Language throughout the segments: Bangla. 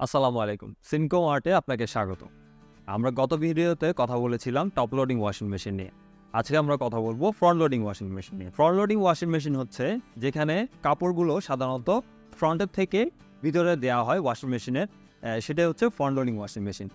আসসালামু আলাইকুম। সিমকো মার্টে আপনাকে স্বাগত। আমরা গত ভিডিওতে কথা বলেছিলাম টপ লোডিং ওয়াশিং মেশিন নিয়ে। আজকে আমরা কথা বলবো ফ্রন্ট লোডিং ওয়াশিং মেশিন নিয়ে। ফ্রন্ট লোডিং ওয়াশিং মেশিন হচ্ছে যেখানে কাপড়গুলো সাধারণত ফ্রন্টের থেকে ভিতরে দেওয়া হয় ওয়াশিং মেশিনের, সেটাই হচ্ছে front loading washing machine.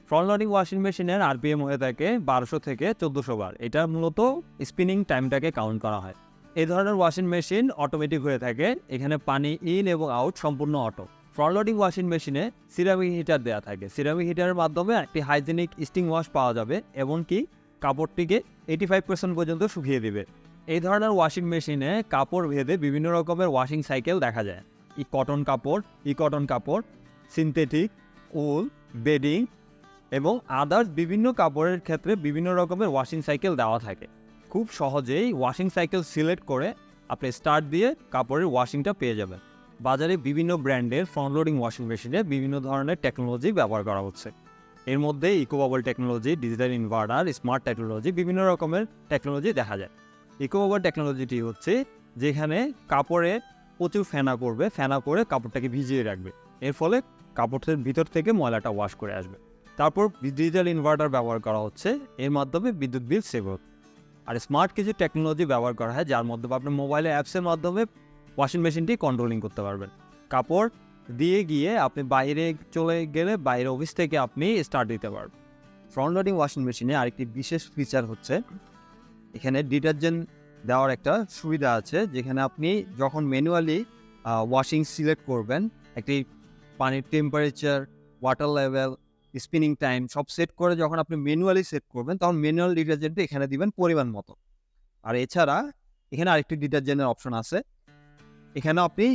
Front loading washing মেশিনের আরপিএম হয়ে থাকে 1200 থেকে 1400 বার। এটা মূলত স্পিনিং টাইমটাকে কাউন্ট করা হয়। এই ধরনের ওয়াশিং মেশিন অটোমেটিক হয়ে থাকে, এখানে পানি ইন এবং আউট সম্পূর্ণ অটো। ফ্রন্ট লোডিং ওয়াশিং মেশিনে সিরামিক হিটার দেওয়া থাকে। সিরামিক হিটারের মাধ্যমে একটি হাইজেনিক স্টিং ওয়াশ পাওয়া যাবে, এমনকি কাপড়টিকে 85% পর্যন্ত শুকিয়ে দিবে। এই ধরনের ওয়াশিং মেশিনে কাপড় ভেদে বিভিন্ন রকমের ওয়াশিং সাইকেল দেখা যায়। কটন কাপড়, সিনথেটিক, উল, বেডিং এবং আদার্স বিভিন্ন কাপড়ের ক্ষেত্রে বিভিন্ন রকমের ওয়াশিং সাইকেল দেওয়া থাকে। খুব সহজেই ওয়াশিং সাইকেল সিলেক্ট করে আপনি স্টার্ট দিয়ে কাপড়ের ওয়াশিংটা পেয়ে যাবেন। বাজারে বিভিন্ন ব্র্যান্ডের ফ্রন্ট লোডিং ওয়াশিং মেশিনে বিভিন্ন ধরনের টেকনোলজি ব্যবহার করা হচ্ছে। এর মধ্যে EcoBubble technology, digital inverter, smart technology, বিভিন্ন রকমের টেকনোলজি দেখা যায়। ইকোবাবল টেকনোলজিটি হচ্ছে যেখানে কাপড়ে প্রচুর ফেনা করে কাপড়টাকে ভিজিয়ে রাখবে। এর ফলে কাপড়ের ভিতর থেকে ময়লাটা ওয়াশ করে আসবে। তারপর ডিজিটাল ইনভার্টার ব্যবহার করা হচ্ছে, এর মাধ্যমে বিদ্যুৎ বিল সেভ হচ্ছে। আর স্মার্ট কিছু টেকনোলজি ব্যবহার করা হয়, যার মাধ্যমে আপনি মোবাইলে অ্যাপসের মাধ্যমে ওয়াশিং মেশিনটি কন্ট্রোলিং করতে পারবেন। কাপড় দিয়ে গিয়ে আপনি বাইরে চলে গেলে বাইরে অফিস থেকে আপনি স্টার্ট দিতে পারবেন। ফ্রন্ট লোডিং ওয়াশিং মেশিনে আরেকটি বিশেষ ফিচার হচ্ছে এখানে ডিটারজেন্ট দেওয়ার একটা সুবিধা আছে, যেখানে আপনি যখন ম্যানুয়ালি ওয়াশিং সিলেক্ট করবেন, একটি পানির temperature, water level, spinning time সব সেট করে যখন আপনি ম্যানুয়ালি সেট করবেন, তখন ম্যানুয়াল ডিটারজেন্টটা এখানে দিবেন পরিমাণ মতো। আর এছাড়া এখানে আরেকটি ডিটারজেন্টের অপশন আছে, এখানে আপনি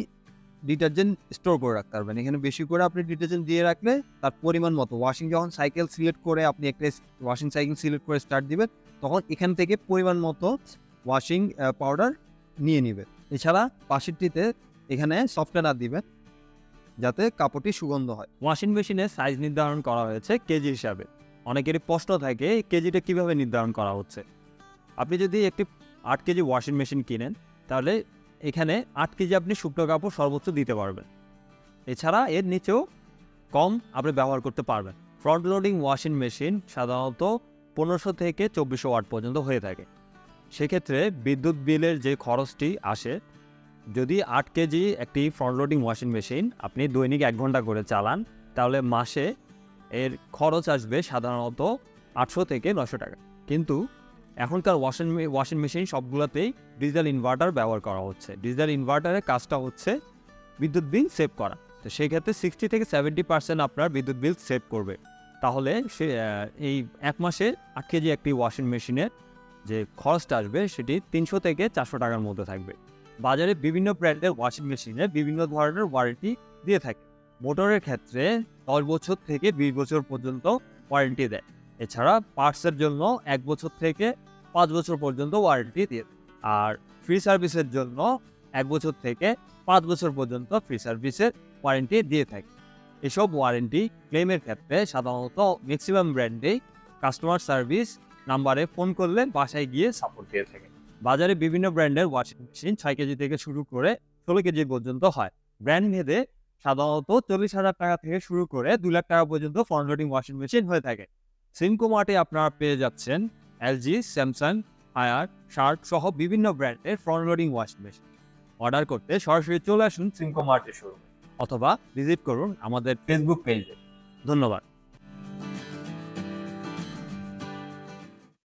ডিটারজেন্ট স্টোর করে রাখতে পারবেন। এখানে বেশি করে আপনি ডিটারজেন্ট দিয়ে রাখলে তার পরিমাণ মতো ওয়াশিং যখন সাইকেল সিলেক্ট করে আপনি একটা ওয়াশিং সাইকেল সিলেক্ট করে স্টার্ট দিবেন, তখন এখান থেকে পরিমাণ মতো ওয়াশিং পাউডার নিয়ে নেবে। এছাড়া পাশেরটিতে এখানে সফটওয়্যার দিবেন যাতে কাপড়টি সুগন্ধ হয়। ওয়াশিং মেশিনের সাইজ নির্ধারণ করা হয়েছে কেজি হিসাবে। অনেকেরই প্রশ্ন থাকে কেজিটা কিভাবে নির্ধারণ করা হচ্ছে। আপনি যদি একটি 8 কেজি ওয়াশিং মেশিন কিনেন, তাহলে এখানে 8 কেজি আপনি শুকনো কাপড় সর্বোচ্চ দিতে পারবেন। এছাড়া এর নিচেও কম আপনি ব্যবহার করতে পারবেন। ফ্রন্ট লোডিং ওয়াশিং মেশিন সাধারণত 1500 থেকে 2400 ওয়াট পর্যন্ত হয়ে থাকে। সেক্ষেত্রে বিদ্যুৎ বিলের যে খরচটি আসে, যদি 8 কেজি একটি ফ্রন্ট লোডিং ওয়াশিং মেশিন আপনি দৈনিক 1 ঘন্টা করে চালান, তাহলে মাসে এর খরচ আসবে সাধারণত 800 থেকে 900 টাকা। কিন্তু এখনকার ওয়াশিং মেশিন সবগুলোতেই ডিজিটাল ইনভার্টার ব্যবহার করা হচ্ছে। ডিজিটাল ইনভার্টারের কাজটা হচ্ছে বিদ্যুৎ বিল সেভ করা। তো সেই ক্ষেত্রে 60 থেকে 70% আপনার বিদ্যুৎ বিল সেভ করবে। তাহলে সে এই 1 মাসে 8 কেজি একটি ওয়াশিং মেশিনের যে খরচটা আসবে সেটি 300 থেকে 400 টাকার মধ্যে থাকবে। বাজারে বিভিন্ন ব্র্যান্ডের ওয়াশিং মেশিনে বিভিন্ন ধরনের ওয়ারেন্টি দিয়ে থাকে। মোটরের ক্ষেত্রে 10 বছর থেকে 20 বছর পর্যন্ত ওয়ারেন্টি দেয়। এছাড়া পার্টসের জন্য 1 বছর থেকে 5 বছর পর্যন্ত ওয়ারেন্টি দিয়ে দেয়। আর ফ্রি সার্ভিসের জন্য 1 বছর থেকে 5 বছর পর্যন্ত ফ্রি সার্ভিসের ওয়ারেন্টি দিয়ে থাকে। এসব ওয়ারেন্টি ক্লেমের ক্ষেত্রে সাধারণত ম্যাক্সিমাম ব্র্যান্ডেই কাস্টমার সার্ভিস নাম্বারে ফোন করলে বাসায় গিয়ে সাপোর্ট দিয়ে থাকে। বাজারে বিভিন্ন ব্র্যান্ডের ওয়াশিং মেশিন 6 কেজি থেকে শুরু করে 16 কেজি পর্যন্ত হয়। ব্র্যান্ড ভেদে সাধারণত 40,000 টাকা থেকে শুরু করে 2 লাখ টাকা পর্যন্ত ফ্রন্ট লোডিং ওয়াশিং মেশিন হয়ে থাকে। সিমকো মার্টে আপনারা পেয়ে যাচ্ছেন এলজি, স্যামসাং, হায়ার, শার্ক সহ বিভিন্ন ব্র্যান্ডের front loading washing machine. Order করতে সরাসরি চলে আসুন সিমকো মার্টের শোরুমে অথবা ভিজিট করুন আমাদের ফেসবুক পেজে। ধন্যবাদ।